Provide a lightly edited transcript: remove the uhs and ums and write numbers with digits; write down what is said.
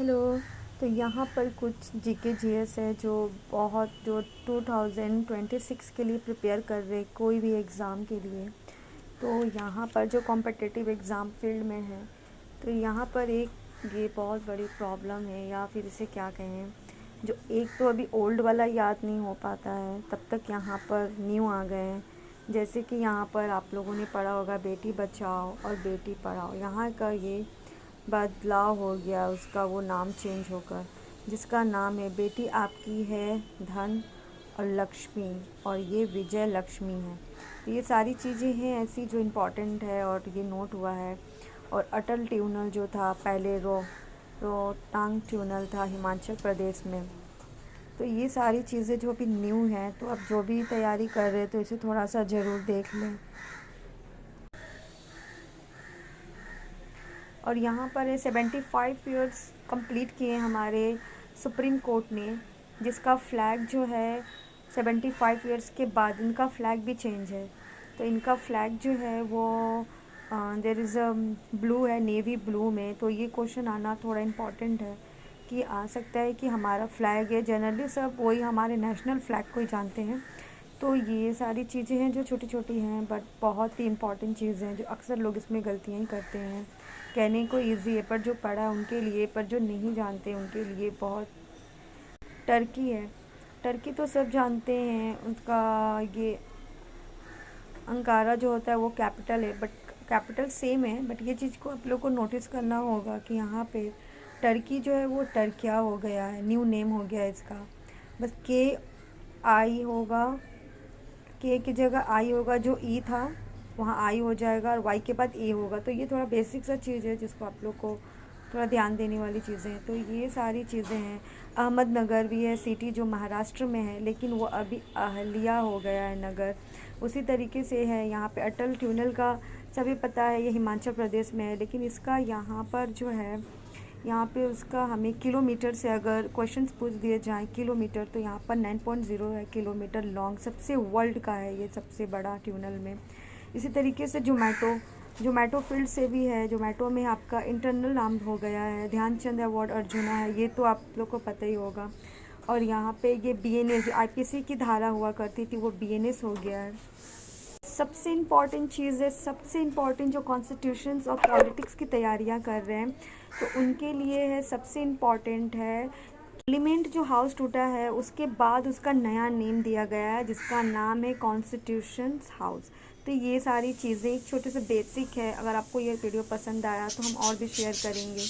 Hello. तो यहाँ पर कुछ जीके जीएस है जो 2026 के लिए प्रिपेयर कर रहे कोई भी एग्ज़ाम के लिए। तो यहाँ पर जो कॉम्पिटिटिव एग्ज़ाम फील्ड में है, तो यहाँ पर एक ये बहुत बड़ी प्रॉब्लम है, या फिर इसे क्या कहें, जो एक तो अभी ओल्ड वाला याद नहीं हो पाता है, तब तक यहाँ पर न्यू आ गए हैं। जैसे कि यहाँ पर आप लोगों ने पढ़ा होगा बेटी बचाओ और बेटी पढ़ाओ, यहाँ का ये बदलाव हो गया, उसका वो नाम चेंज होकर जिसका नाम है बेटी आपकी है धन और लक्ष्मी, और ये विजय लक्ष्मी है। तो ये सारी चीज़ें हैं ऐसी जो इम्पोर्टेंट है और ये नोट हुआ है। और अटल ट्यूनल जो था पहले रोहतांग ट्यूनल था हिमाचल प्रदेश में। तो ये सारी चीज़ें जो अभी न्यू हैं, तो अब जो भी तैयारी कर रहे हैं तो इसे थोड़ा सा ज़रूर देख लें। और यहाँ पर 75 ईयर्स कंप्लीट किए हमारे सुप्रीम कोर्ट ने, जिसका फ़्लैग जो है 75 ईयर्स के बाद इनका फ़्लैग भी चेंज है। तो इनका फ़्लैग जो है वो देयर इज़ अ ब्लू है, नेवी ब्लू में। तो ये क्वेश्चन आना थोड़ा इम्पॉर्टेंट है कि आ सकता है कि हमारा फ़्लैग है, जनरली सब वही हमारे नेशनल फ़्लैग को ही जानते हैं। तो ये सारी चीज़ें हैं जो छोटी छोटी हैं बट बहुत ही इम्पॉर्टेंट चीज़ें हैं, जो अक्सर लोग इसमें गलतियाँ ही करते हैं। कहने को ईज़ी है पर जो पढ़ा है उनके लिए, पर जो नहीं जानते उनके लिए बहुत। टर्की है, टर्की तो सब जानते हैं, उनका ये अंकारा जो होता है वो कैपिटल है, बट कैपिटल सेम है। बट ये चीज़ को आप लोग को नोटिस करना होगा कि यहाँ पे टर्की जो है वो टर्किया हो गया है, न्यू नेम हो गया है इसका। बस के आई होगा, के की जगह आई होगा, जो ई था वहाँ आई हो जाएगा और वाई के बाद ए होगा। तो ये थोड़ा बेसिक सा चीज़ है जिसको आप लोग को थोड़ा ध्यान देने वाली चीज़ें हैं। तो ये सारी चीज़ें हैं। अहमदनगर भी है सिटी जो महाराष्ट्र में है, लेकिन वो अभी अहलिया हो गया है नगर। उसी तरीके से है यहाँ पे अटल ट्यूनल का सभी पता है, ये हिमाचल प्रदेश में है, लेकिन इसका यहाँ पर जो है, यहाँ पे उसका हमें किलोमीटर से अगर क्वेश्चंस पूछ दिए जाएँ किलोमीटर, तो यहाँ पर 9.0 है किलोमीटर लॉन्ग, सबसे वर्ल्ड का है ये, सबसे बड़ा ट्यूनल में। इसी तरीके से जोमेटो फील्ड से भी है। जोमेटो में आपका इंटरनल नाम हो गया है, ध्यानचंद अवार्ड अर्जुना है, ये तो आप लोग को पता ही होगा। और यहाँ पे ये बीएनएस जो आईपीसी की धारा हुआ करती थी वो बीएनएस हो गया है। सबसे इम्पॉर्टेंट चीज़ है, सबसे इम्पॉर्टेंट जो कॉन्स्टिट्यूशंस और पॉलिटिक्स की तैयारियां कर रहे हैं तो उनके लिए है, सबसे इम्पॉर्टेंट है पार्लियामेंट जो हाउस टूटा है उसके बाद उसका नया नेम दिया गया है जिसका नाम है कॉन्स्टिट्यूशंस हाउस। तो ये सारी चीज़ें एक छोटे से बेसिक है। अगर आपको ये वीडियो पसंद आया तो हम और भी शेयर करेंगे।